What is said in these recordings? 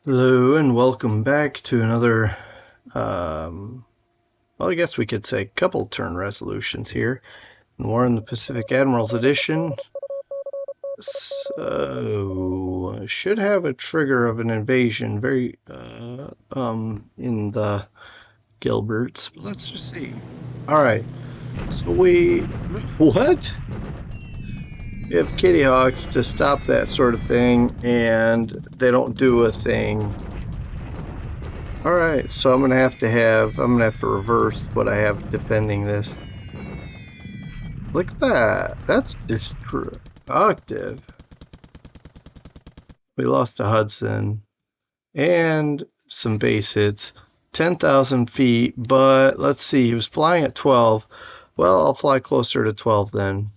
Hello and welcome back to another, um, well, I guess we could say couple turn resolutions here. War in the Pacific Admirals Edition. So, should have a trigger of an invasion in the Gilberts. But let's just see. Alright, so what? We have Kitty Hawks to stop that sort of thing, and they don't do a thing. All right, so I'm gonna have to reverse what I have defending this. Look at that. That's destructive. We lost to Hudson and some base hits. 10,000 feet, but let's see. He was flying at 12. Well, I'll fly closer to 12 then.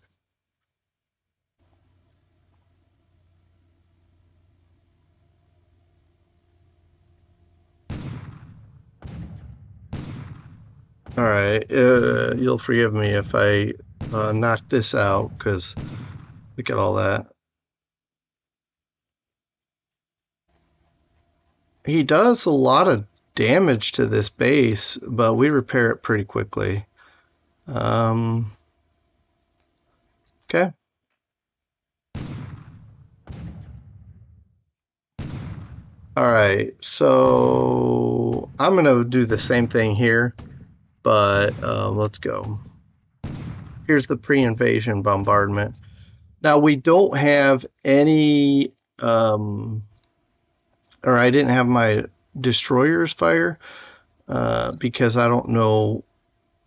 All right, you'll forgive me if I knock this out because look at all that. He does a lot of damage to this base, but we repair it pretty quickly. Okay. All right, so I'm gonna do the same thing here, but let's go. Here's the pre-invasion bombardment. Now we don't have any, or I didn't have my destroyers fire because I don't know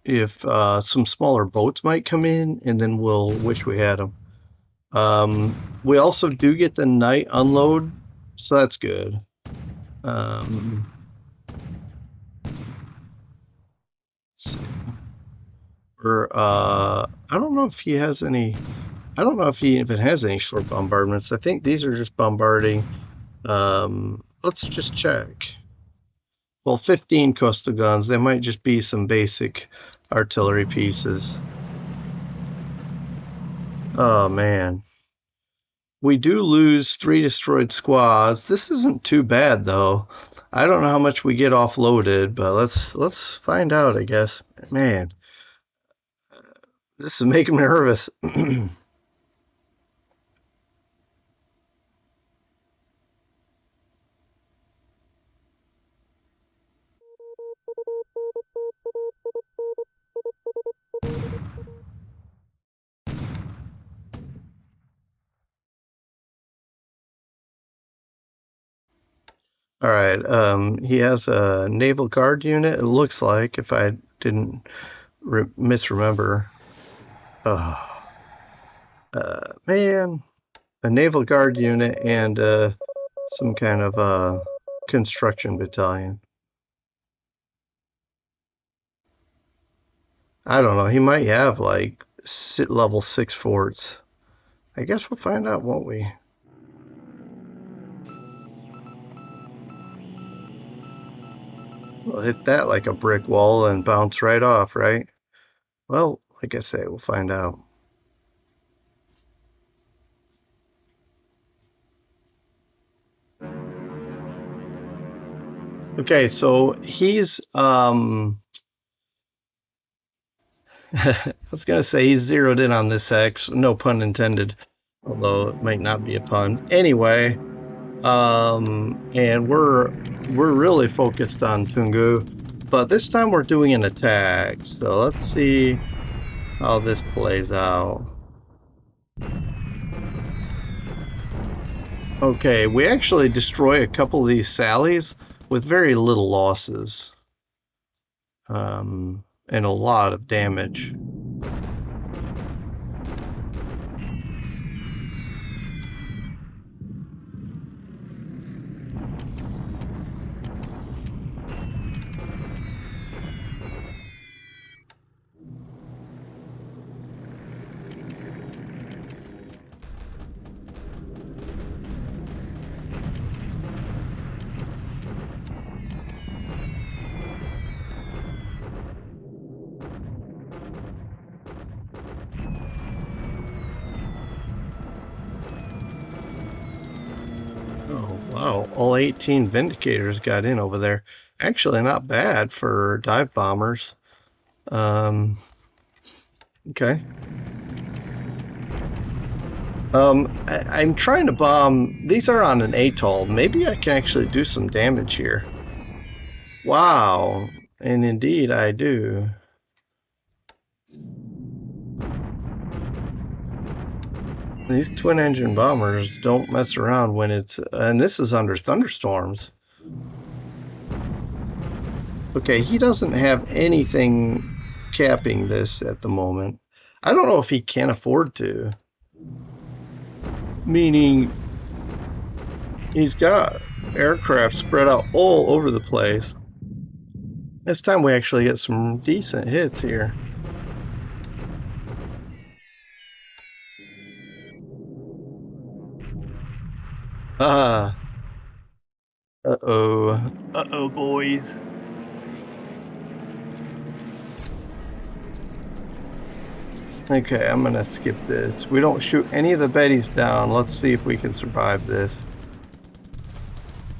if some smaller boats might come in, and then we'll wish we had them. We also do get the night unload, so that's good. Let's see. Or I don't know if he has any. I don't know if he even has any short bombardments. I think these are just bombarding. Let's just check. Well, 15 coastal guns. They might just be some basic artillery pieces. Oh man. We do lose 3 destroyed squads. This isn't too bad though. I don't know how much we get offloaded, but let's find out, I guess. Man, this is making me nervous. All right. He has a naval guard unit. It looks like, if I didn't misremember. Oh, man, a naval guard unit and some kind of construction battalion. I don't know. He might have like level 6 forts. I guess we'll find out, won't we? We'll hit that like a brick wall and bounce right off, right? Well, like I say, we'll find out. Okay, so he's I was gonna say he's zeroed in on this X, no pun intended, although it might not be a pun. Anyway, and we're really focused on Tungu, but this time we're doing an attack. So let's see how this plays out. Okay, we actually destroy a couple of these sallies with very little losses, and a lot of damage. Oh, wow. All 18 Vindicators got in over there. Actually, not bad for dive bombers. Okay. I'm trying to bomb. These are on an atoll. Maybe I can actually do some damage here. Wow. And indeed, I do. These twin engine bombers don't mess around when it's. And this is under thunderstorms. Okay, he doesn't have anything capping this at the moment. I don't know if he can afford to. Meaning, he's got aircraft spread out all over the place. This time we actually get some decent hits here. Ah. Uh-oh. Uh-oh, boys. Okay, I'm gonna skip this. We don't shoot any of the Bettys down. Let's see if we can survive this.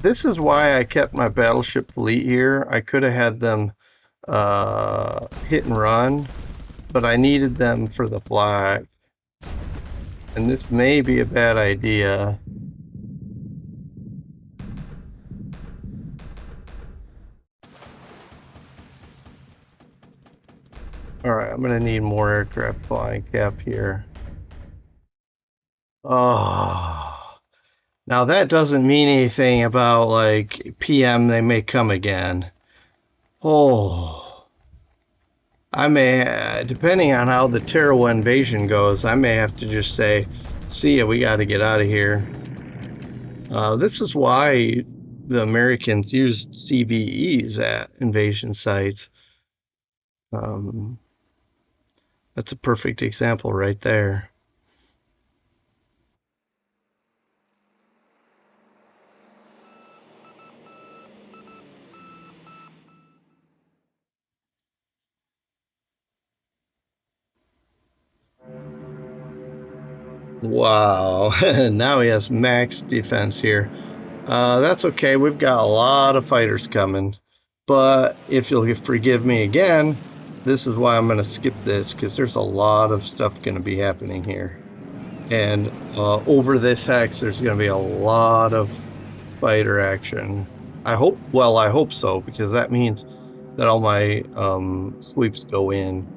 This is why I kept my battleship fleet here. I could have had them hit and run, but I needed them for the flag. And this may be a bad idea. Alright, I'm gonna need more aircraft flying cap here. Oh, now that doesn't mean anything about like PM they may come again. Oh, I may, depending on how the Tarawa invasion goes, I may have to just say, see ya, we gotta get out of here. This is why the Americans used CVEs at invasion sites. That's a perfect example right there. Wow, now he has max defense here. That's okay, we've got a lot of fighters coming. But if you'll forgive me again, this is why I'm going to skip this, because there's a lot of stuff going to be happening here. And over this hex, there's going to be a lot of fighter action. I hope so, because that means that all my sweeps go in.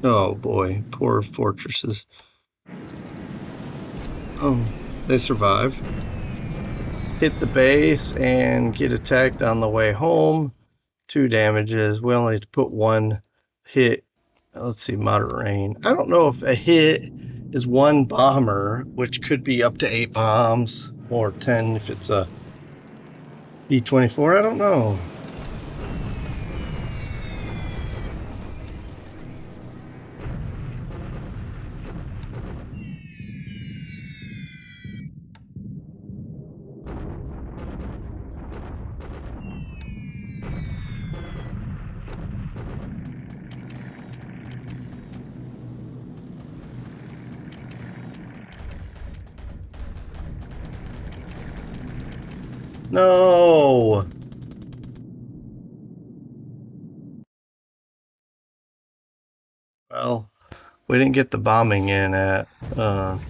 Oh boy, poor fortresses. Oh, they survive. Hit the base and get attacked on the way home. 2 damages. We only have to put 1 hit. Let's see, moderate rain. I don't know if a hit is 1 bomber, which could be up to 8 bombs, or 10 if it's a B-24. I don't know. No! Well, we didn't get the bombing in at look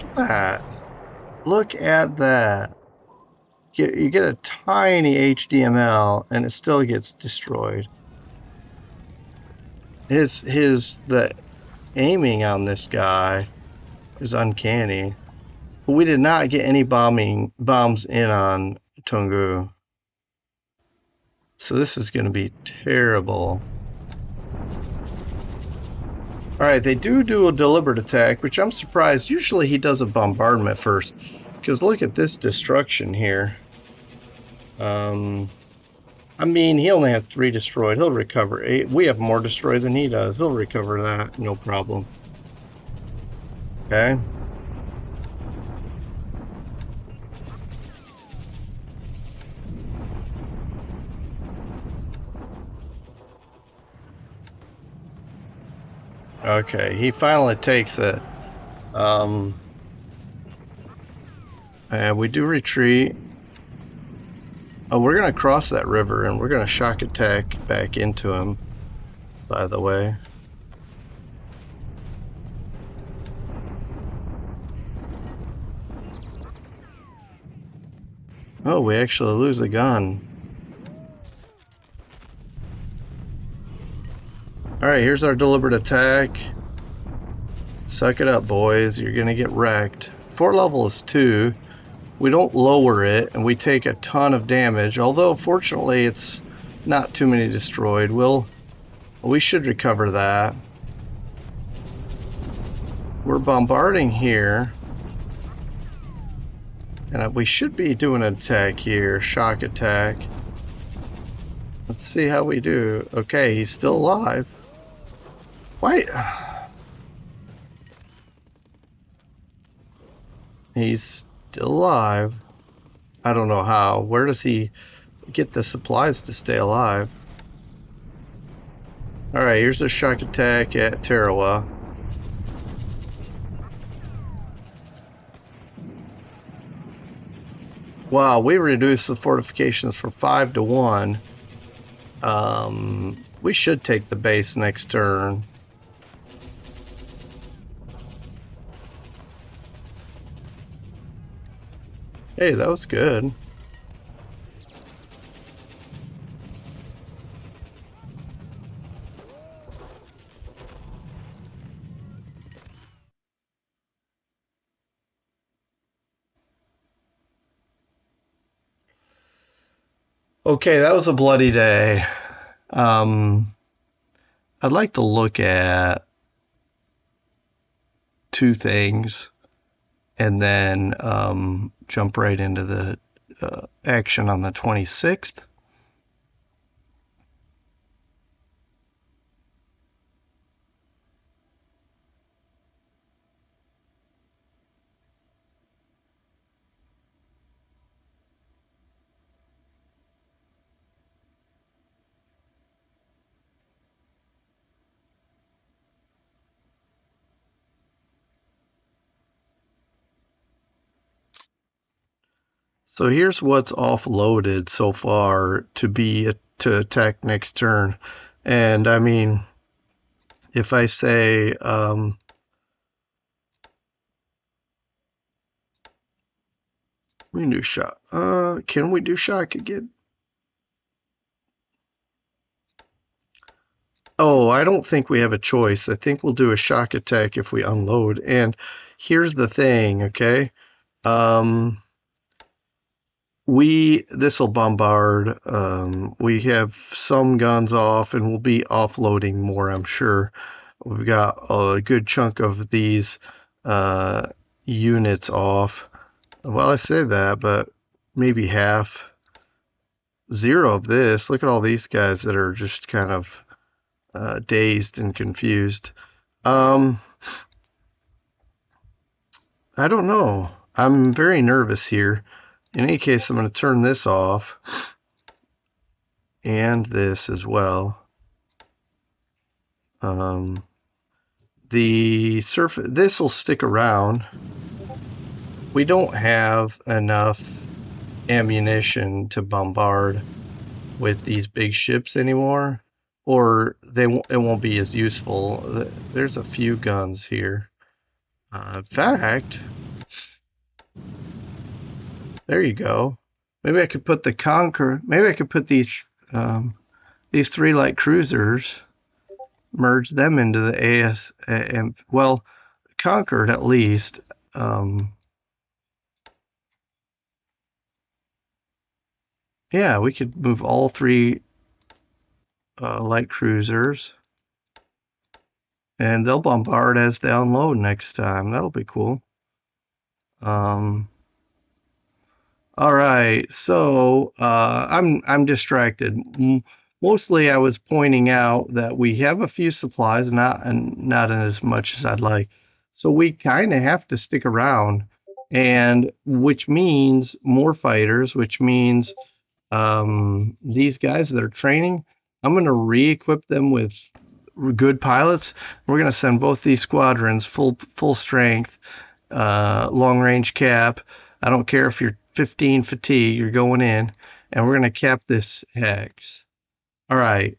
at that. Look at that. You get a tiny HDML and it still gets destroyed. The aiming on this guy is uncanny. But we did not get any bombs in on Tungu. So this is going to be terrible. Alright, they do a deliberate attack, which I'm surprised. Usually he does a bombardment first. Because look at this destruction here. I mean, he only has 3 destroyed. He'll recover 8. We have more destroyed than he does. He'll recover that, no problem. Okay. Okay, he finally takes it. And we do retreat. Oh, we're going to cross that river, and we're going to shock attack back into him, by the way. Oh, we actually lose a gun. Alright, here's our deliberate attack. Suck it up, boys. You're going to get wrecked. Fort level is 2. We don't lower it, and we take a ton of damage. Although, fortunately, it's not too many destroyed. We should recover that. We're bombarding here. And we should be doing an attack here. Shock attack. Let's see how we do. Okay, he's still alive. Wait. He's still alive. I don't know how. Where does he get the supplies to stay alive? Alright, here's a shock attack at Tarawa. Wow, we reduced the fortifications from 5 to 1. We should take the base next turn. Hey, that was good. Okay, that was a bloody day. I'd like to look at 2 things and then jump right into the action on the 26th. So here's what's offloaded so far to attack next turn. And I mean, if I say we can do shock. Can we do shock again? Oh, I don't think we have a choice. I think we'll do a shock attack if we unload. And here's the thing, okay? This will bombard. We have some guns off, and we'll be offloading more, I'm sure. We've got a good chunk of these units off. Well, I say that, but maybe half. 0 of this. Look at all these guys that are just kind of dazed and confused. I don't know. I'm very nervous here. In any case, I'm going to turn this off and this as well. This will stick around. We don't have enough ammunition to bombard with these big ships anymore, or it won't be as useful. There's a few guns here. In fact, there you go. Maybe I could put the Conqueror. Maybe I could put these 3 light cruisers, merge them into the AS, and well, Conquered at least. Yeah, we could move all 3 light cruisers, and they'll bombard as they unload next time. That'll be cool. All right, so I'm distracted. Mostly, I was pointing out that we have a few supplies, not in as much as I'd like. So we kind of have to stick around, and which means more fighters, which means these guys that are training, I'm going to re-equip them with good pilots. We're going to send both these squadrons full strength, long range cap. I don't care if you're 15 fatigue, you're going in, and we're going to cap this hex. All right.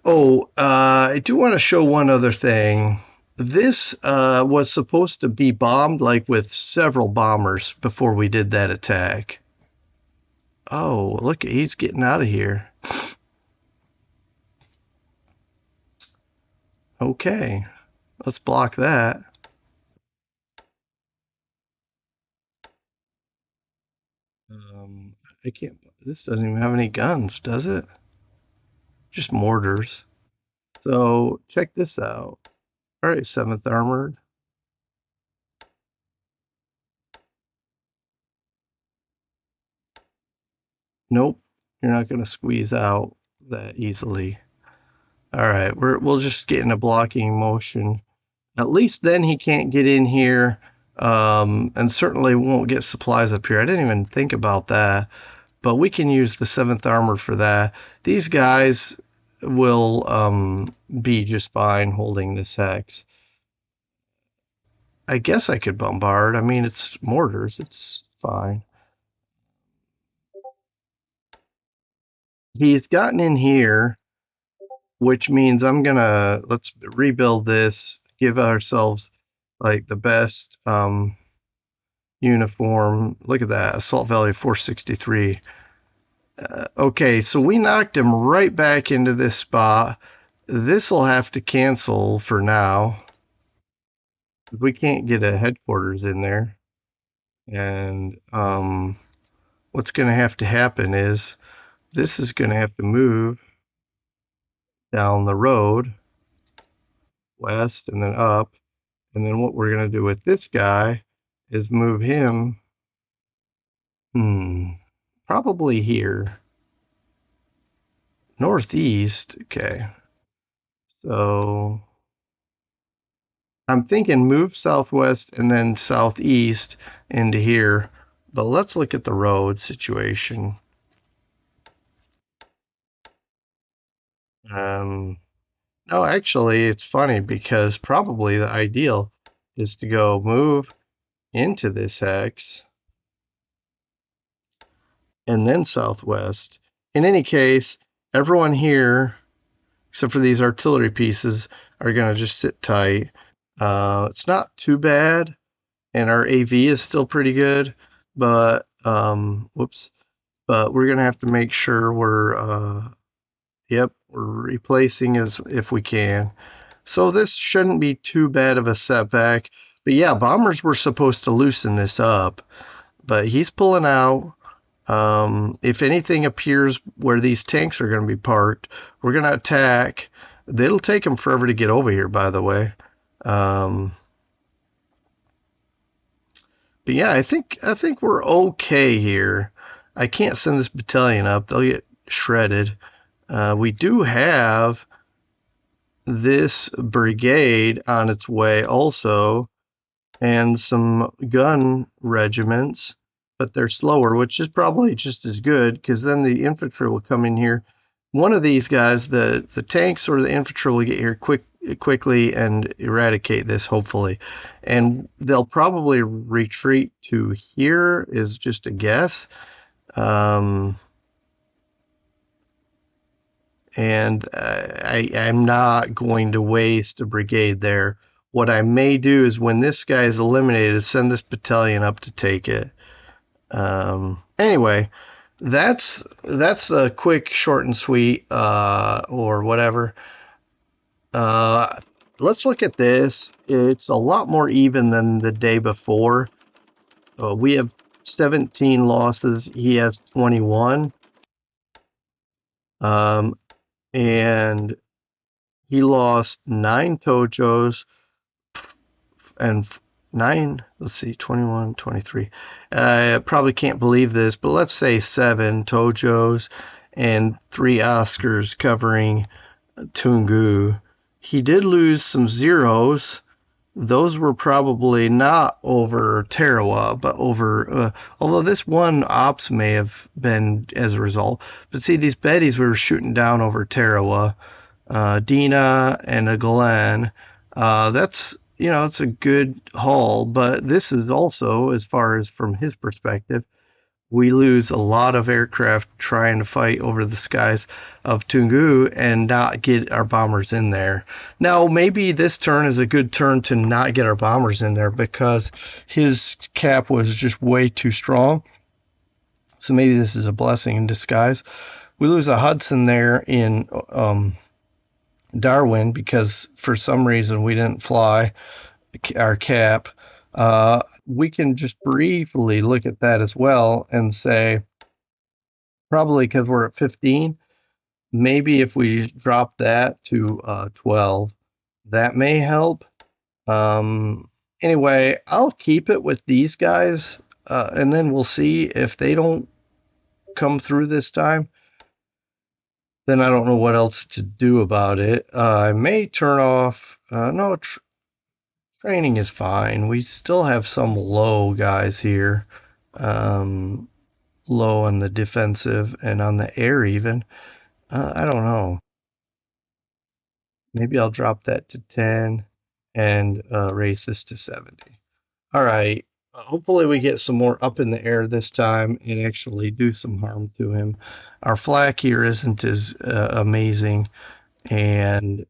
Oh, I do want to show one other thing. This was supposed to be bombed like with several bombers before we did that attack. Oh, look, he's getting out of here. Okay, let's block that. I can't, this doesn't even have any guns, does it? Just mortars. So check this out. All right, 7th Armored. Nope, you're not going to squeeze out that easily. All right, we'll just get in a blocking motion. At least then he can't get in here, and certainly won't get supplies up here. I didn't even think about that, but we can use the 7th Armored for that. These guys will be just fine holding this hex. I guess I could bombard. I mean, it's mortars. It's fine. He's gotten in here, which means let's rebuild this, give ourselves like the best uniform. Look at that, assault value 463. Okay, so we knocked him right back into this spot. This will have to cancel for now. We can't get a headquarters in there. And what's going to have to happen is this is going to have to move down the road west and then up. And then what we're going to do with this guy is move him probably here. Northeast. Okay. So I'm thinking move southwest and then southeast into here. But let's look at the road situation. No, actually, it's funny because probably the ideal is to go move into this hex and then southwest. In any case, everyone here, except for these artillery pieces, are going to just sit tight. It's not too bad, and our AV is still pretty good, but but we're going to have to make sure we're replacing as if we can. So this shouldn't be too bad of a setback. But yeah, bombers were supposed to loosen this up, but he's pulling out. If anything appears where these tanks are going to be parked, we're going to attack. It'll take them forever to get over here, by the way. But yeah, I think we're okay here. I can't send this battalion up; they'll get shredded. We do have this brigade on its way also, and some gun regiments, but they're slower, which is probably just as good because then the infantry will come in here. One of these guys, the tanks or the infantry, will get here quickly and eradicate this, hopefully. And they'll probably retreat to here, is just a guess. And I'm not going to waste a brigade there. What I may do is when this guy is eliminated, send this battalion up to take it. Anyway, that's a quick, short and sweet, or whatever. Let's look at this. It's a lot more even than the day before. We have 17 losses. He has 21. And he lost 9 Tojos and 9, let's see, 21, 23. I probably can't believe this, but let's say 7 Tojos and 3 Oscars covering Tungu. He did lose some zeros. Those were probably not over Tarawa, but over, although this one ops may have been as a result. But see, these Bettys we were shooting down over Tarawa, Dina and a Glen. That's, it's a good haul, but this is also, as far as from his perspective, we lose a lot of aircraft trying to fight over the skies of Tungu and not get our bombers in there. Now, maybe this turn is a good turn to not get our bombers in there because his cap was just way too strong. So maybe this is a blessing in disguise. We lose a Hudson there in Darwin because for some reason we didn't fly our cap. We can just briefly look at that as well and say, probably because we're at 15, maybe if we drop that to 12, that may help. Anyway, I'll keep it with these guys, and then we'll see if they don't come through this time. Then I don't know what else to do about it. I may turn off, no, training is fine. We still have some low guys here. Low on the defensive and on the air even. I don't know. Maybe I'll drop that to 10 and raise this to 70. All right. Hopefully we get some more up in the air this time and actually do some harm to him. Our flak here isn't as amazing and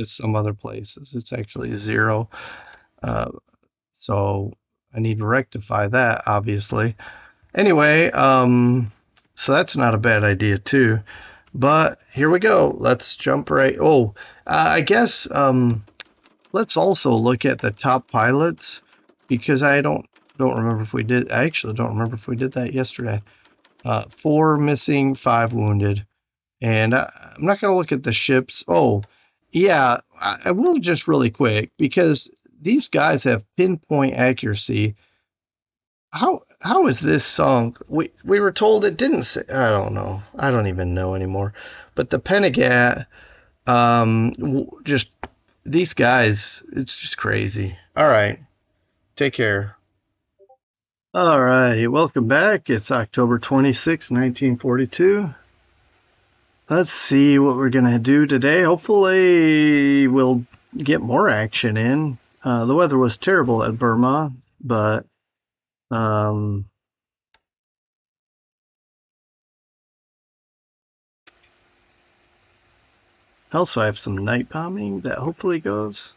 as some other places. It's actually 0. So I need to rectify that, obviously. Anyway, so that's not a bad idea too. But here we go. Let's jump right. I guess let's also look at the top pilots because I don't remember if we did. I actually don't remember if we did that yesterday. 4 missing, 5 wounded, and I'm not going to look at the ships. Oh, yeah, I will just really quick because these guys have pinpoint accuracy. How is this sunk? We were told it didn't say. I don't know. I don't even know anymore. But the Penegat, just these guys, it's just crazy. All right, take care. All right, welcome back. It's October 26, 1942. Let's see what we're gonna do today. Hopefully, we'll get more action in. The weather was terrible at Burma, but also I have some night bombing that hopefully goes.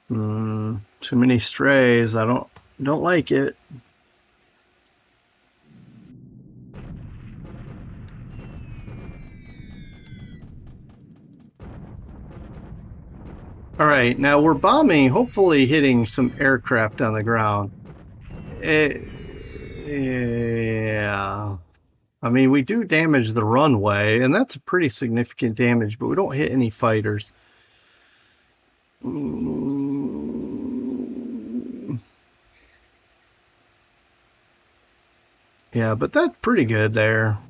Too many strays. I don't like it. All right, now we're bombing, hopefully hitting some aircraft on the ground. Yeah. I mean, we do damage the runway, and that's a pretty significant damage, but we don't hit any fighters. Yeah, but that's pretty good there.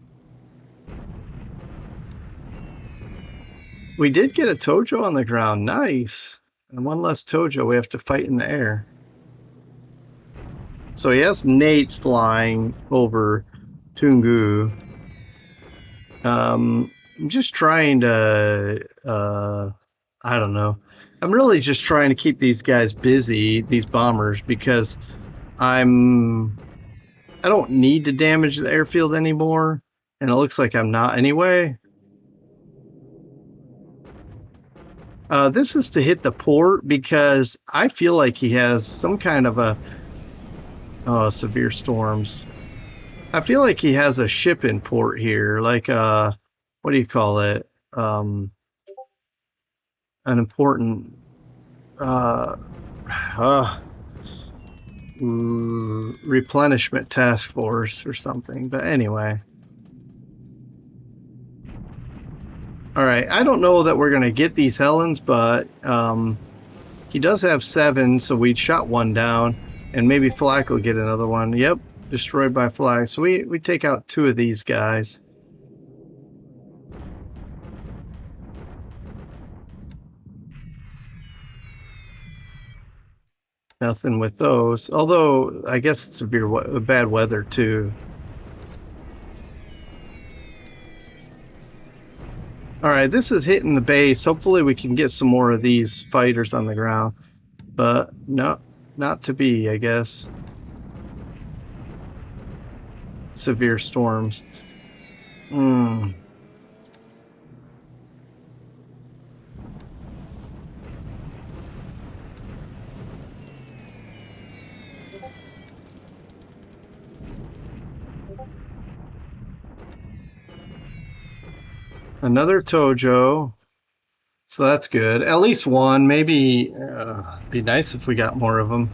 We did get a Tojo on the ground. Nice. And one less Tojo we have to fight in the air. So he has Nates flying over Tungu. I'm just trying to, I don't know. I'm really just trying to keep these guys busy, these bombers, because I don't need to damage the airfield anymore. And it looks like I'm not anyway. This is to hit the port because I feel like he has some kind of a severe storms. I feel like he has a ship in port here, like what do you call it? An important uh, replenishment task force or something. But anyway. All right. I don't know that we're going to get these Helens, but he does have 7, so we shot one down, and maybe Flak will get another one. Yep, destroyed by Flak. So we take out 2 of these guys. Nothing with those. Although, I guess severe bad weather, too. Alright, this is hitting the base. Hopefully we can get some more of these fighters on the ground. But, no, not to be, I guess. Severe storms. Another Tojo. So that's good. At least one. Maybe be nice if we got more of them.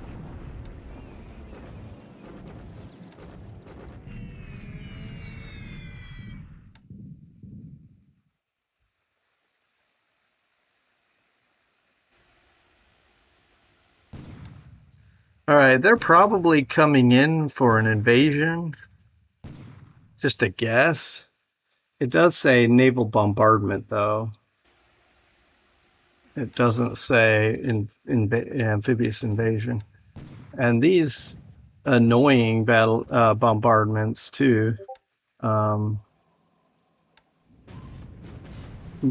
Alright, they're probably coming in for an invasion. Just a guess. It does say naval bombardment, though. It doesn't say amphibious invasion. And these annoying battle bombardments, too. I'm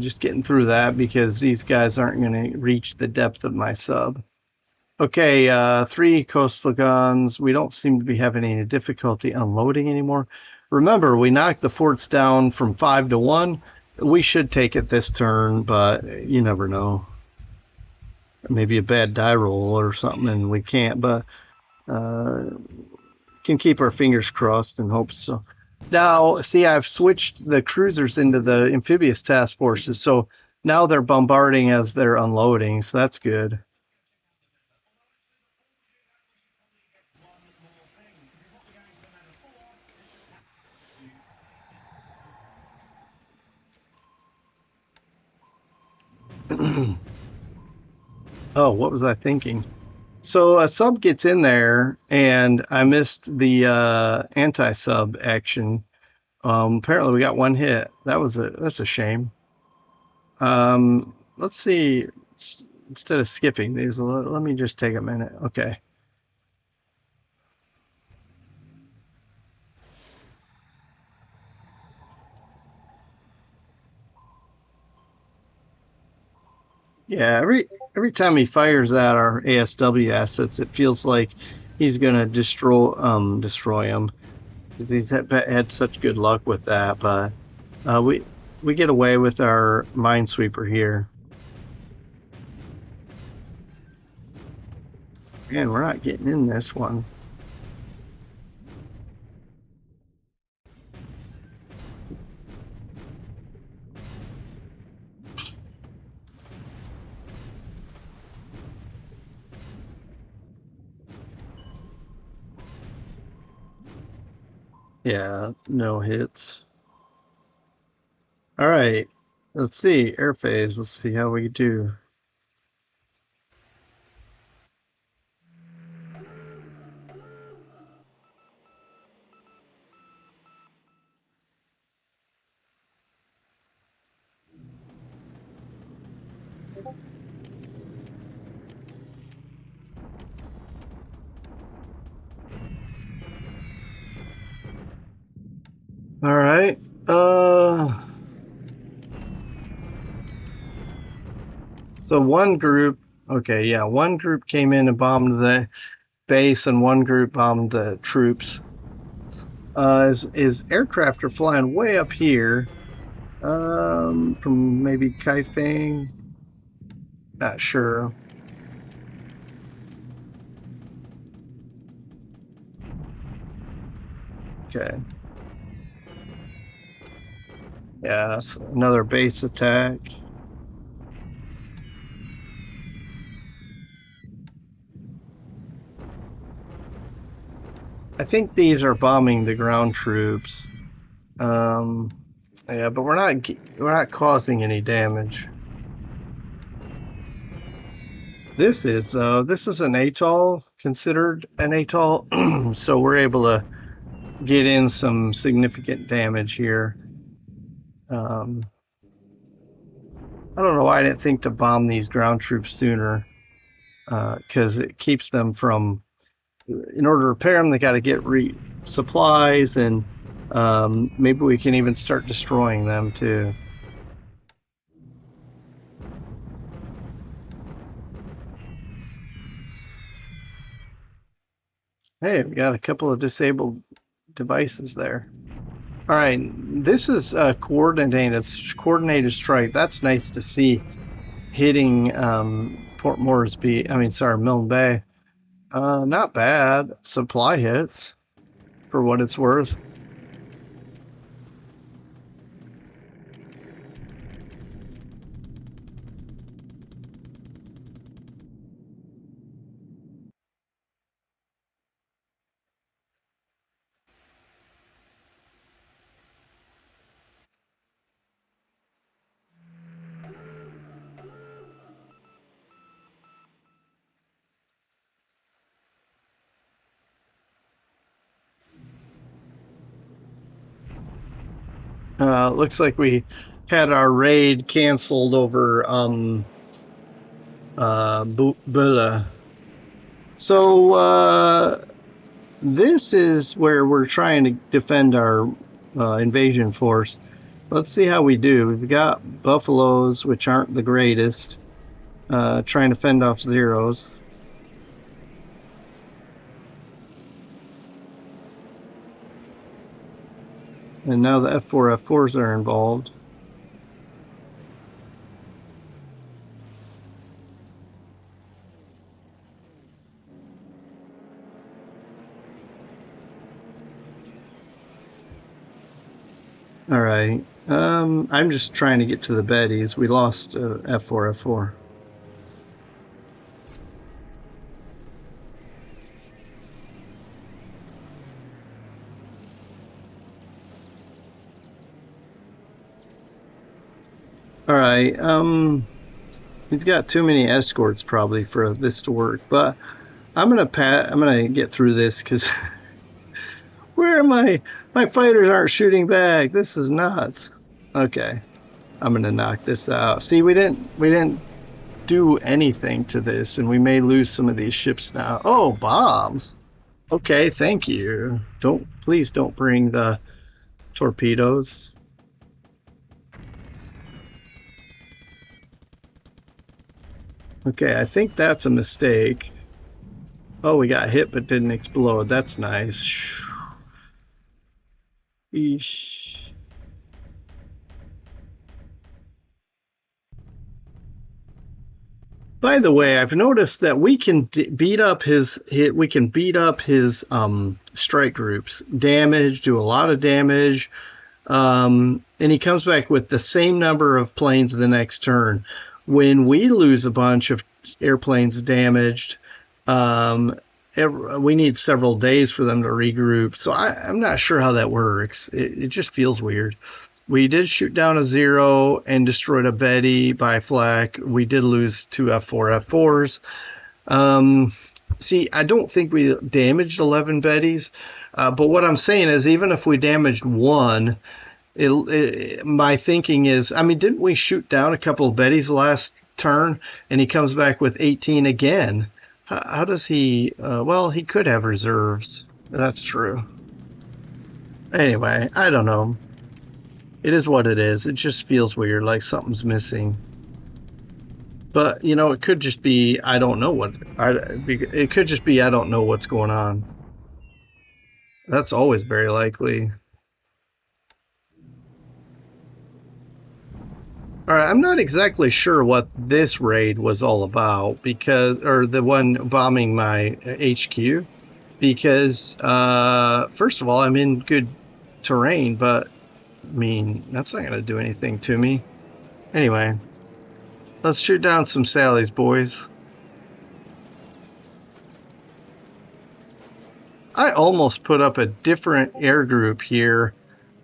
just getting through that because these guys aren't going to reach the depth of my sub. Okay, 3 coastal guns. We don't seem to be having any difficulty unloading anymore. Remember, we knocked the forts down from 5 to 1. We should take it this turn, but you never know. Maybe a bad die roll or something, and we can't, but can keep our fingers crossed and hope so. Now, see, I've switched the cruisers into the amphibious task forces, so now they're bombarding as they're unloading, so that's good. Oh, what was I thinking? So a sub gets in there, and I missed the anti-sub action. Apparently, we got 1 hit. That's a shame. Let's see. Instead of skipping these, let me just take a minute. Okay. Yeah, every time he fires at our ASW assets, it feels like he's gonna destroy them because he's had such good luck with that. But we get away with our minesweeper here. Man, we're not getting in this one. Yeah, no hits. All right, let's see air phase. Let's see how we do. All right. So one group, okay, yeah, one group came in and bombed the base, and one group bombed the troops. His aircraft are flying way up here, from maybe Kaifeng. Not sure. Okay. Yeah, that's another base attack. I think these are bombing the ground troops. Yeah, but we're not causing any damage. This is though. This is an atoll, considered an atoll, so we're able to get in some significant damage here. I don't know why I didn't think to bomb these ground troops sooner, because it keeps them from. In order to repair them, they got to get supplies, and maybe we can even start destroying them too. Hey, we got a couple of disabled devices there. All right, this is a coordinated strike. That's nice to see, hitting Port Moresby. I mean, sorry, Milne Bay. Not bad. Supply hits, for what it's worth. Looks like we had our raid canceled over Bula. So this is where we're trying to defend our invasion force. Let's see how we do. We've got buffaloes, which aren't the greatest, trying to fend off zeros. And now the F4 F4s are involved. All right. I'm just trying to get to the Bettys. We lost F4 F4. All right. He's got too many escorts probably for this to work, but I'm gonna get through this because where am I? My fighters aren't shooting back. This is nuts. Okay, I'm gonna knock this out. See, we didn't do anything to this, and we may lose some of these ships now. Oh, bombs. Okay, thank you. Please don't bring the torpedoes. Okay, I think that's a mistake. Oh, we got hit but didn't explode. That's nice. Eesh. By the way, I've noticed that we can beat up his strike groups, do a lot of damage, and he comes back with the same number of planes the next turn. When we lose a bunch of airplanes damaged, we need several days for them to regroup. So I'm not sure how that works. It just feels weird. We did shoot down a zero and destroyed a Betty by flak. We did lose two F4 F4s. See, I don't think we damaged 11 Bettys, but what I'm saying is even if we damaged one, my thinking is, I mean, didn't we shoot down a couple of Bettys last turn and he comes back with 18 again? How does he, well, he could have reserves. That's true. Anyway, I don't know. It is what it is. It just feels weird, like something's missing. But, you know, it could just be, I don't know it could just be I don't know what's going on. That's always very likely. All right, I'm not exactly sure what this raid was all about, or the one bombing my HQ, because first of all, I'm in good terrain, but I mean, that's not going to do anything to me. Anyway, let's shoot down some Sallies, boys. I almost put up a different air group here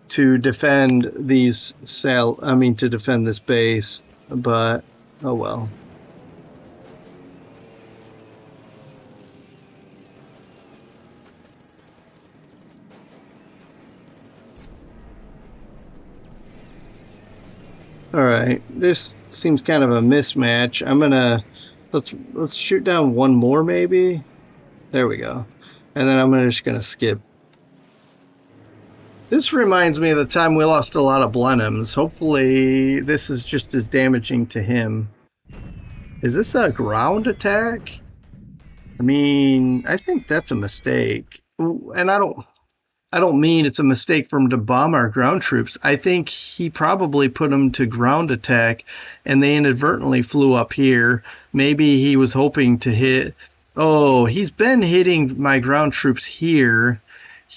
to defend these to defend this base, but oh well. All right, this seems kind of a mismatch. I'm gonna let's shoot down one more maybe. There we go, and then I'm just gonna skip. This reminds me of the time we lost a lot of Blenheims. Hopefully, this is just as damaging to him. Is this a ground attack? I mean, I think that's a mistake, and I don't mean it's a mistake for him to bomb our ground troops. I think he probably put them to ground attack and they inadvertently flew up here. Maybe he was hoping to hit. Oh, he's been hitting my ground troops here.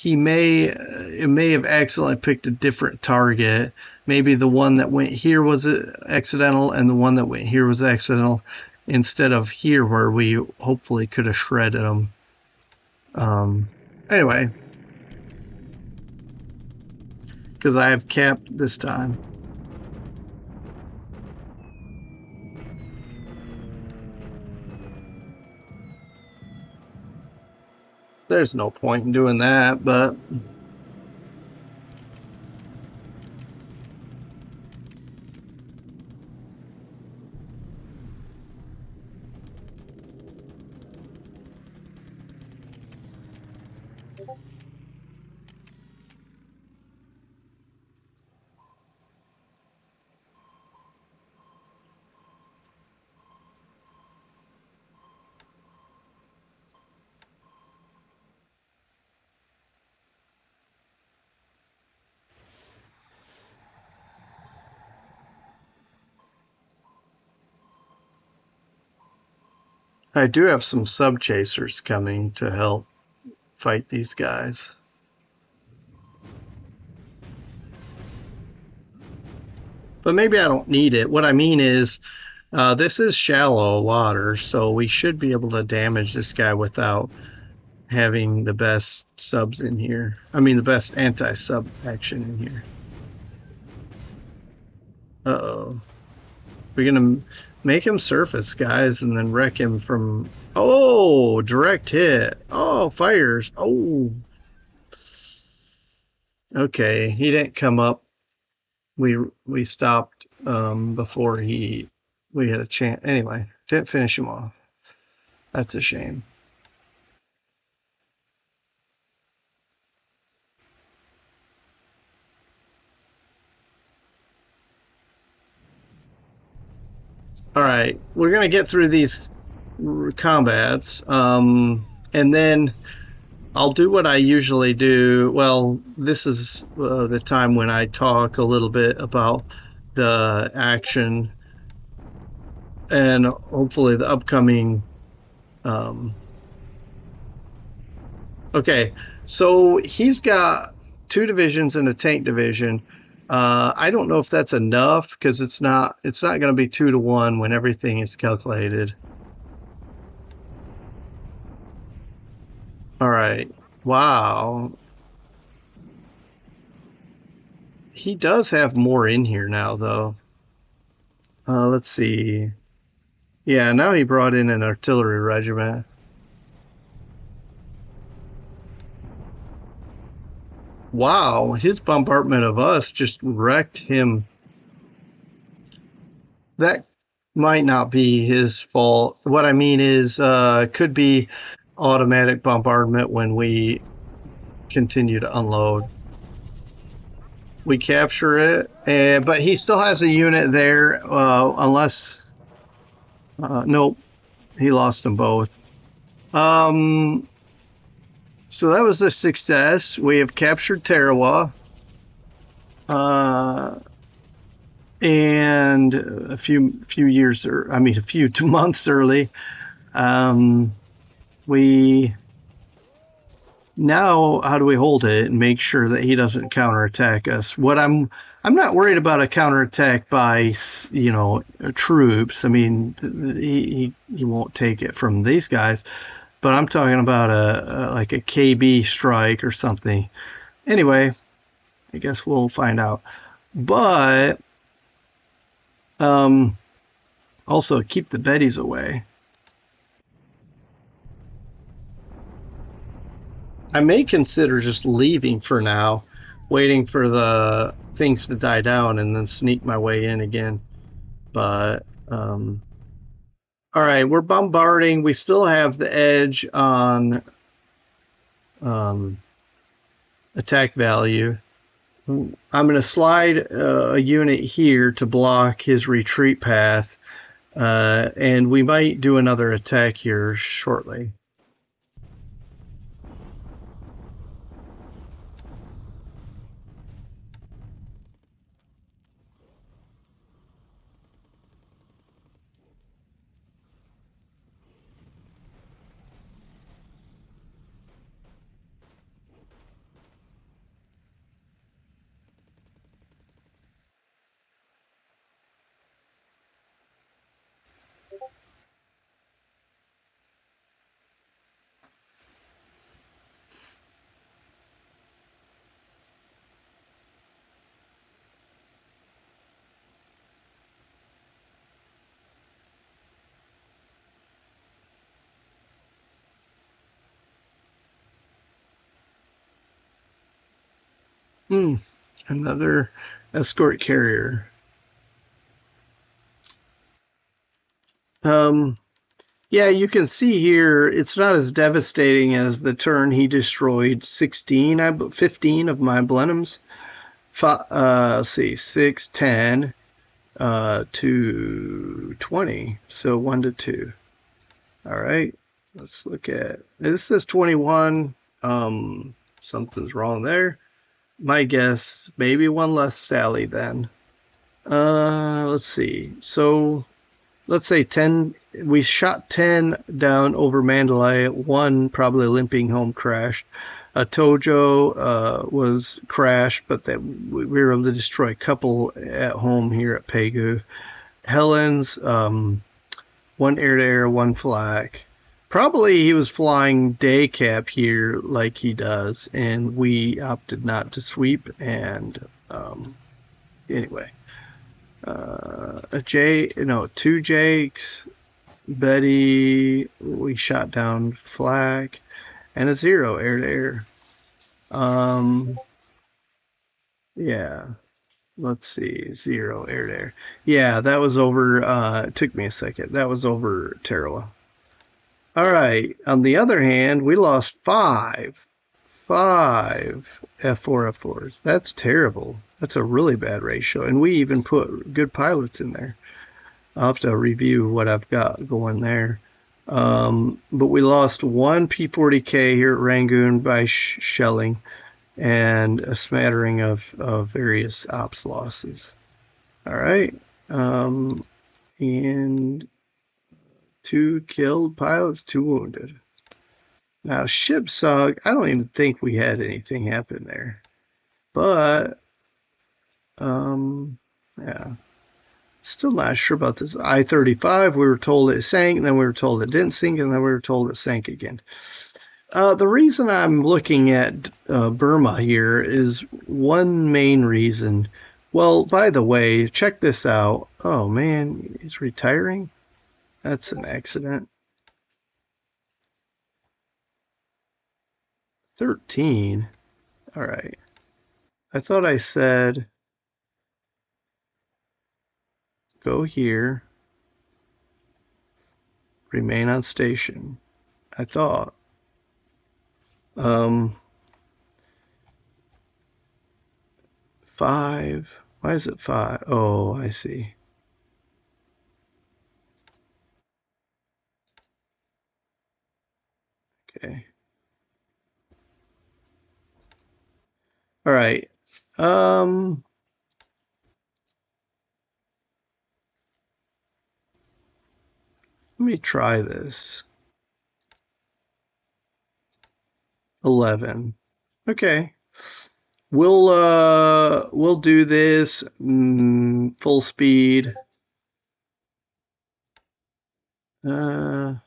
It may have accidentally picked a different target. Maybe the one that went here was accidental and the one that went here was accidental instead of here where we hopefully could have shredded them. Anyway. Because I have capped this time. There's no point in doing that, but I do have some sub chasers coming to help fight these guys. But maybe I don't need it. What I mean is, this is shallow water, so we should be able to damage this guy without having the best subs in here. I mean, the best anti-sub action in here. Uh-oh. We're gonna make him surface, guys, and then wreck him from... Oh, direct hit. Oh, fires. Oh. Okay, he didn't come up. We stopped before we had a chance. Anyway, didn't finish him off. That's a shame. All right, we're gonna get through these combats, and then I'll do what I usually do. Well, this is the time when I talk a little bit about the action and hopefully the upcoming. Okay, so he's got 2 divisions and a tank division. I don't know if that's enough because it's not going to be 2 to 1 when everything is calculated. All right. Wow. He does have more in here now, though. Let's see. Yeah, now he brought in an artillery regiment. Wow, his bombardment of us just wrecked him. That might not be his fault. What I mean is, could be automatic bombardment when we continue to unload. We capture it, but he still has a unit there, unless... nope, he lost them both. So that was a success. We have captured Tarawa. And a few months early. We now, how do we hold it and make sure that he doesn't counterattack us? What I'm not worried about a counterattack by, troops. I mean, he won't take it from these guys. but I'm talking about like a KB strike or something. Anyway, I guess we'll find out. But also keep the Bettys away. I may consider just leaving for now, waiting for the things to die down and then sneak my way in again. But all right, we're bombarding. We still have the edge on um, attack value. I'm going to slide a unit here to block his retreat path, and we might do another attack here shortly. Another escort carrier. Yeah, you can see here it's not as devastating as the turn he destroyed 15 of my Blenheims. Let's see, 6, 10, to 20. So 1 to 2. All right, let's look at this. Says 21. Something's wrong there. My guess, maybe one less Sally then. Let's see. So let's say 10. We shot 10 down over Mandalay. One probably limping home crashed. Tojo was crashed, but that we were able to destroy a couple at home here at Pegu. Helen's one air-to-air, one flak. Probably he was flying day cap here like he does, and we opted not to sweep. And anyway, two Jakes, Betty, we shot down flak, and a 0 air-to-air. Yeah. Let's see, 0 air-to-air. Yeah, that was over. It took me a second. That was over Tarawa. All right. On the other hand, we lost five F4 F4s. That's terrible. That's a really bad ratio. And we even put good pilots in there. I'll have to review what I've got going there. But we lost one P40K here at Rangoon by shelling, and a smattering of various ops losses. All right. And 2 killed pilots, 2 wounded. Now, ship sunk, I don't even think we had anything happen there. But, yeah. Still not sure about this I-35. We were told it sank, and then we were told it didn't sink, and then we were told it sank again. The reason I'm looking at Burma here is one main reason. Well, by the way, check this out. Oh man, he's retiring? That's an accident. 13? All right. I thought I said go here, remain on station. I thought. 5. Why is it 5? Oh, I see. Okay. All right. Let me try this. 11. Okay. We'll do this full speed. No.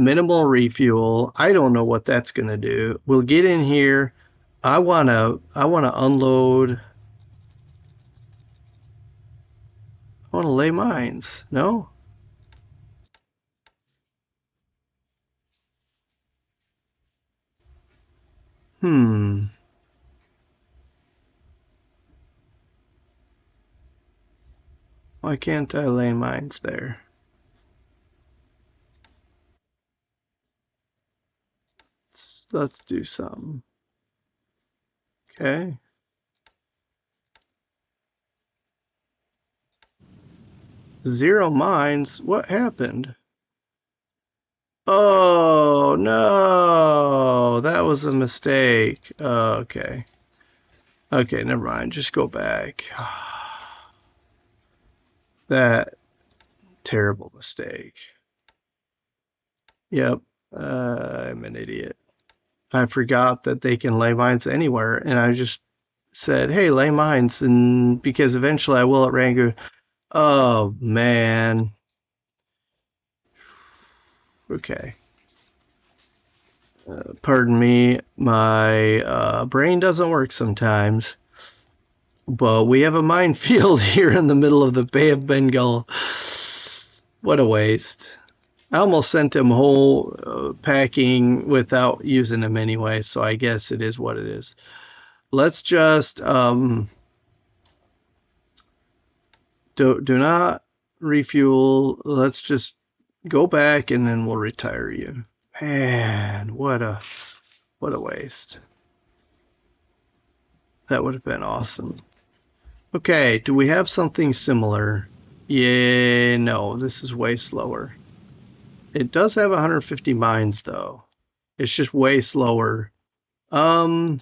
Minimal refuel. I don't know what that's going to do. We'll get in here. I want to unload. I want to lay mines. No? Hmm. Why can't I lay mines there? Let's do something. Okay. Zero mines? What happened? Oh, no. That was a mistake. Okay. Okay, never mind. Just go back. That terrible mistake. Yep. I'm an idiot. I forgot that they can lay mines anywhere, and I just said, "Hey, lay mines," and because eventually I will at Rangoon. Oh man. Okay. Pardon me. My brain doesn't work sometimes, but we have a minefield here in the middle of the Bay of Bengal. What a waste. I almost sent him whole packing without using him anyway, so I guess it is what it is. Let's just do not refuel. Let's just go back and then we'll retire you. Man, what a waste. That would have been awesome. Okay, do we have something similar? Yeah, no, this is way slower. It does have 150 mines though. It's just way slower. Um,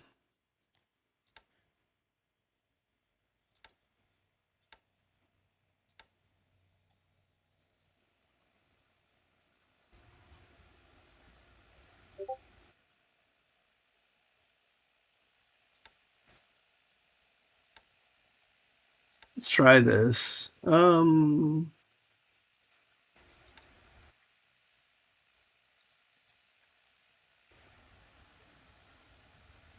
let's try this.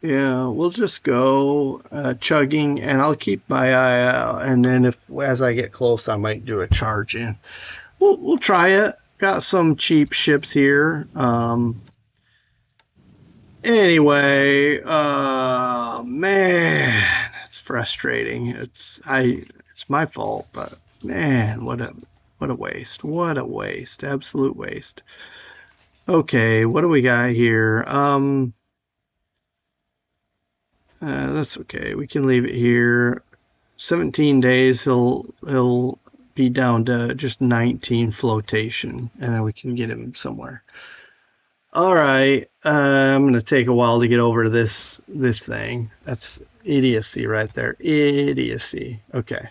Yeah, we'll just go chugging, and I'll keep my eye out. And then, if as I get close, I might do a charge in. We'll try it. Got some cheap ships here. Anyway, man, it's frustrating. It's my fault, but man, what a waste. What a waste. Absolute waste. Okay, what do we got here? That's okay. We can leave it here. 17 days. He'll be down to just 19 flotation, and then we can get him somewhere. All right. I'm gonna take a while to get over to this thing. That's idiocy right there. Idiocy. Okay.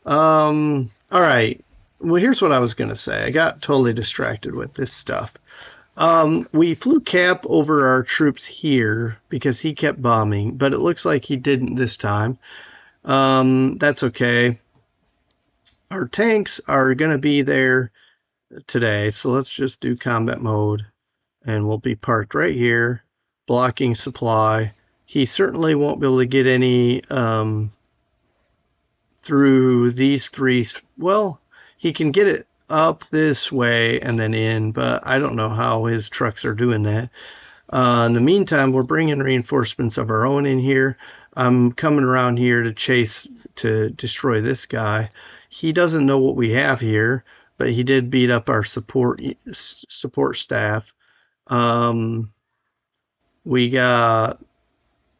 All right. Well, here's what I was gonna say. I got totally distracted with this stuff. We flew Cap over our troops here because he kept bombing, but it looks like he didn't this time. That's okay. Our tanks are going to be there today, so let's just do combat mode, and we'll be parked right here, blocking supply. He certainly won't be able to get any through these three. Well, he can get it up this way and then in, but I don't know how his trucks are doing that. In the meantime, we're bringing reinforcements of our own in here. I'm coming around here to destroy this guy. He doesn't know what we have here, but he did beat up our support staff. We got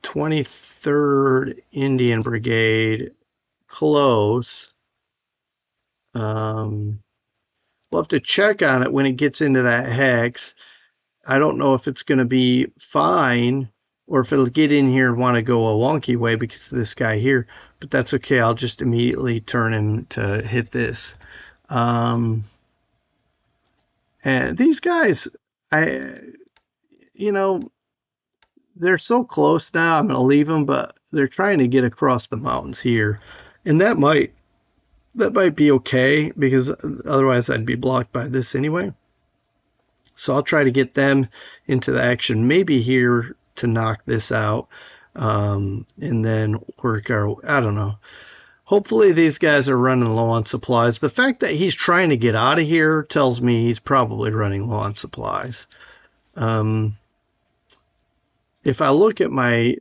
23rd Indian Brigade close. We'll have to check on it when it gets into that hex. I don't know if it's going to be fine or if it'll get in here and want to go a wonky way because of this guy here, but that's okay. I'll just immediately turn him to hit this. And these guys, you know, they're so close now. I'm going to leave them, but they're trying to get across the mountains here, and that might be okay because otherwise I'd be blocked by this anyway. So I'll try to get them into the action, maybe here to knock this out, and then work our, I don't know. Hopefully these guys are running low on supplies. The fact that he's trying to get out of here tells me he's probably running low on supplies. If I look at my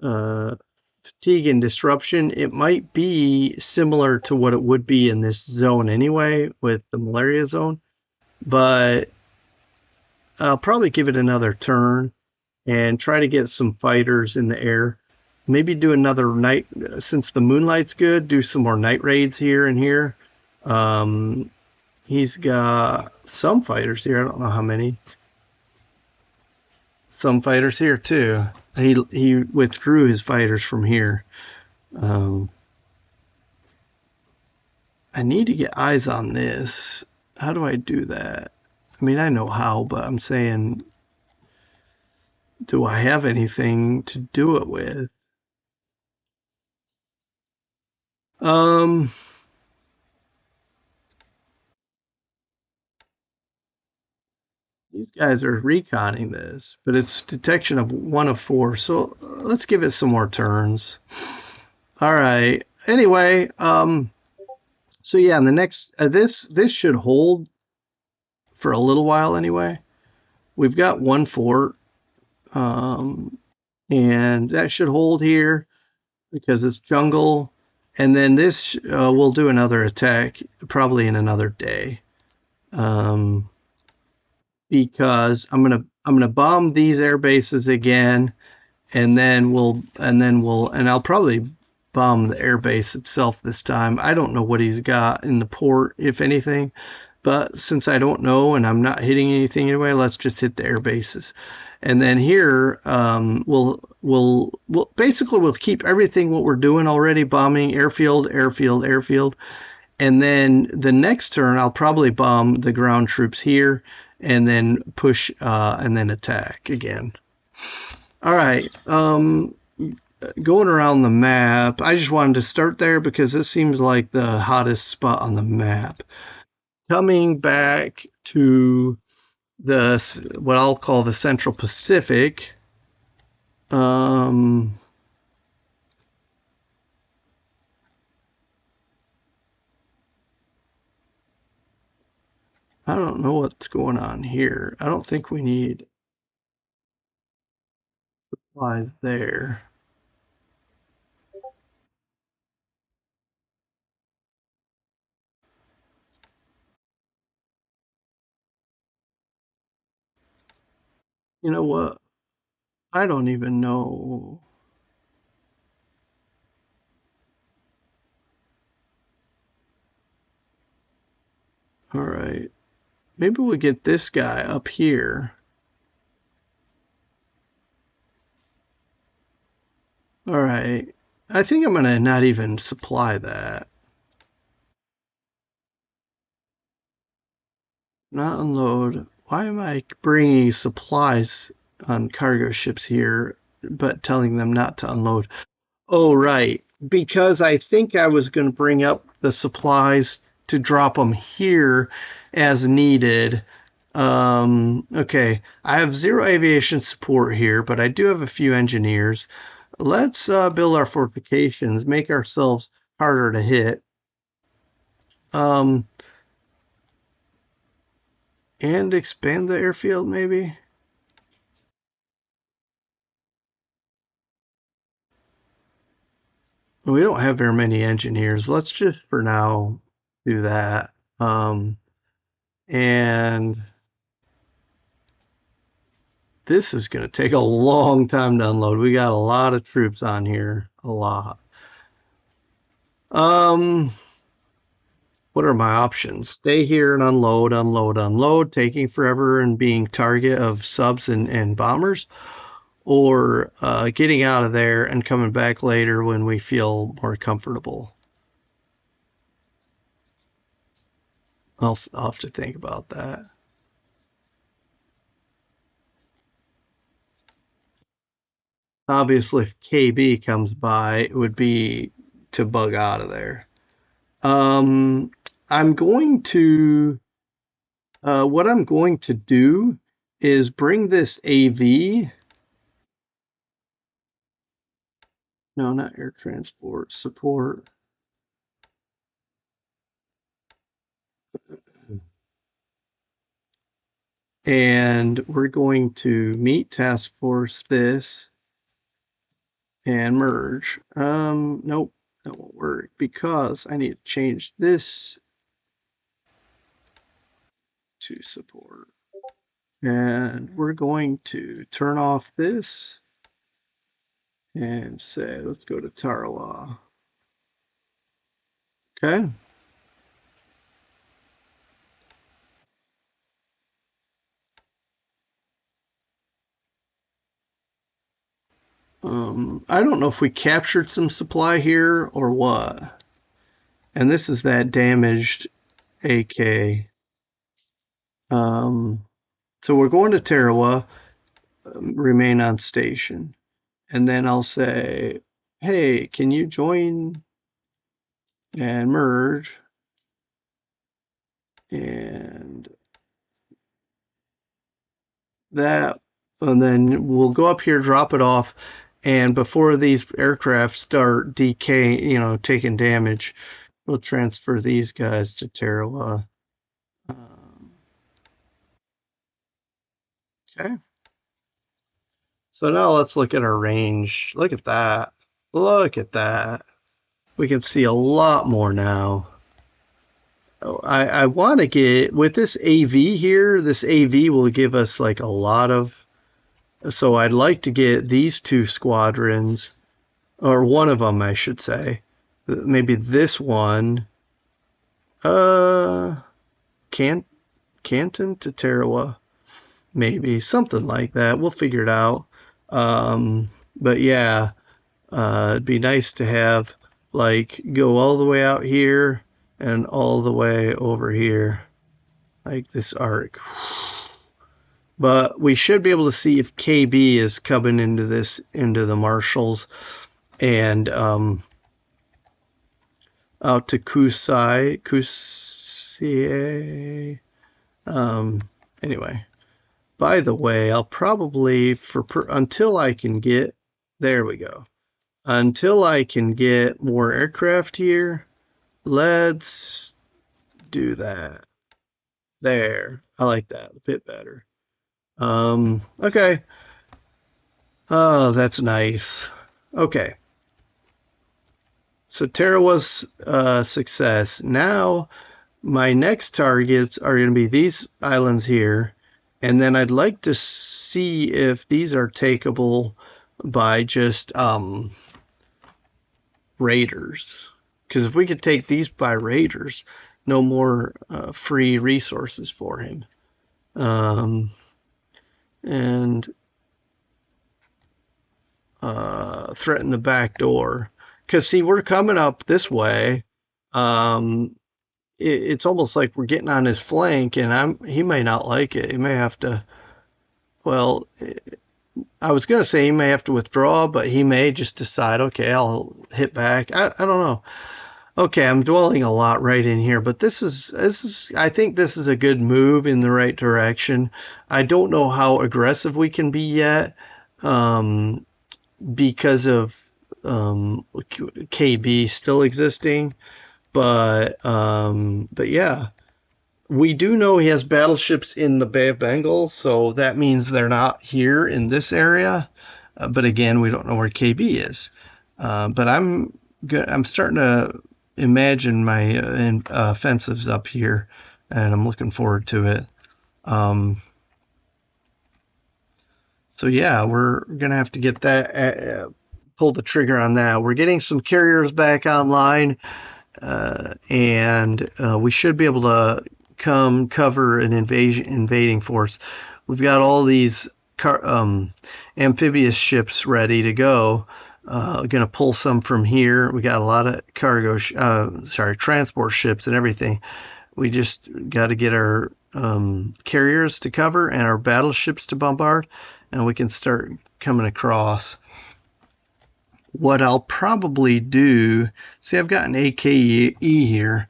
fatigue and disruption, it might be similar to what it would be in this zone anyway with the malaria zone, but I'll probably give it another turn and try to get some fighters in the air. Maybe do another night, since the moonlight's good, do some more night raids here and here. He's got some fighters here. I don't know how many. Some fighters here too. He withdrew his fighters from here. I need to get eyes on this. How do I do that? I mean, I know how, but I'm saying, do I have anything to do it with? Um, these guys are reconning this, but it's detection of 1 of 4. So let's give it some more turns. All right. Anyway, so yeah, in the next this should hold for a little while anyway. We've got 1 fort, and that should hold here because it's jungle. And then this we'll do another attack probably in another day, because I'm gonna bomb these air bases again, and I'll probably bomb the air base itself this time. I don't know what he's got in the port, if anything, but since I don't know and I'm not hitting anything anyway, let's just hit the air bases. And then here, we'll basically we'll keep everything what we're doing already, bombing airfield, airfield, airfield. And then the next turn, I'll probably bomb the ground troops here and then push and then attack again. All right. Going around the map, I just wanted to start there because this seems like the hottest spot on the map. Coming back to what I'll call the Central Pacific, I don't know what's going on here. I don't think we need supplies there. You know what? I don't even know. All right. Maybe we'll get this guy up here. All right. I think I'm going to not even supply that. Not unload. Why am I bringing supplies on cargo ships here, but telling them not to unload? Oh, right. Because I think I was going to bring up the supplies to drop them here as needed. Okay, I have 0 aviation support here, but I do have a few engineers. Let's build our fortifications, make ourselves harder to hit. And expand the airfield, maybe? We don't have very many engineers. Let's just, for now, do that. And this is going to take a long time to unload. We got a lot of troops on here. A lot. What are my options? Stay here and unload, unload, unload, taking forever and being target of subs and bombers, or getting out of there and coming back later when we feel more comfortable. I'll have to think about that. Obviously, if KB comes by, it would be to bug out of there. I'm going to What I'm going to do is bring this AV. No, not air transport, support. And we're going to meet task force this and merge. Nope, that won't work because I need to change this to support. And we're going to turn off this and say, let's go to Tarawa. Okay. I don't know if we captured some supply here or what. And this is that damaged AK. So we're going to Tarawa, remain on station. And then I'll say, hey, can you join and merge? And that, and then we'll go up here, drop it off. And before these aircraft start decaying, taking damage, we'll transfer these guys to Tarawa. Okay. So now let's look at our range. Look at that. Look at that. We can see a lot more now. I want to get, with this AV here, this AV will give us like a lot of, so I'd like to get these two squadrons, or one of them, I should say. Maybe this one. Canton to Tarawa. Maybe something like that. We'll figure it out. But yeah, it'd be nice to have like go all the way out here and all the way over here, like this arc. But we should be able to see if KB is coming into the marshals, and out to Kusiai. Anyway, by the way, I'll probably until I can get, there we go. Until I can get more aircraft here, let's do that. There, I like that a bit better. Okay. Oh, that's nice. Okay. So Tarawa's success. Now my next targets are going to be these islands here, and then I'd like to see if these are takeable by just raiders. Because if we could take these by raiders, no more free resources for him. And threaten the back door. Because, see, we're coming up this way. It's almost like we're getting on his flank, and he may not like it. He may have to, well, I was going to say he may have to withdraw, but he may just decide, okay, I'll hit back. I don't know. Okay, I'm dwelling a lot right in here, but this is I think this is a good move in the right direction. I don't know how aggressive we can be yet, because of KB still existing, but yeah, we do know he has battleships in the Bay of Bengal, so that means they're not here in this area. But again, we don't know where KB is. But I'm starting to imagine my offensives up here, and I'm looking forward to it. So yeah, we're gonna have to get that, pull the trigger on that. We're getting some carriers back online, and we should be able to come cover an invading force. We've got all these amphibious ships ready to go. Going to pull some from here. We got a lot of transport ships and everything. We just got to get our carriers to cover and our battleships to bombard, and we can start coming across. What I'll probably do, see, I've got an AKE here.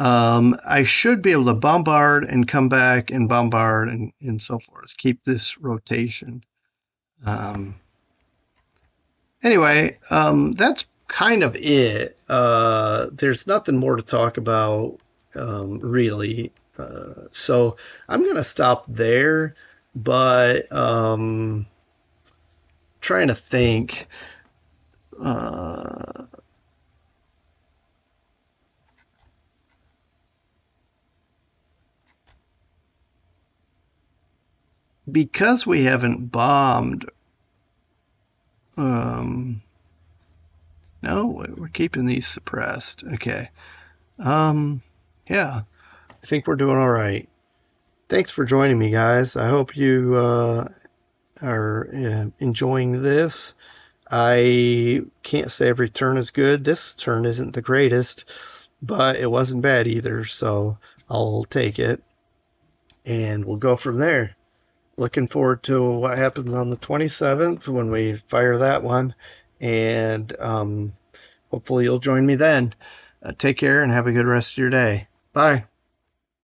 I should be able to bombard and come back and bombard and so forth. Keep this rotation. Anyway, that's kind of it. There's nothing more to talk about, really. So I'm going to stop there, but trying to think. Uh, because we haven't bombed, no, we're keeping these suppressed. Okay. Yeah, I think we're doing all right. Thanks for joining me, guys. I hope you are enjoying this. I can't say every turn is good. This turn isn't the greatest, but it wasn't bad either, so I'll take it. And we'll go from there. Looking forward to what happens on the 27th when we fire that one. And hopefully you'll join me then. Take care and have a good rest of your day. Bye.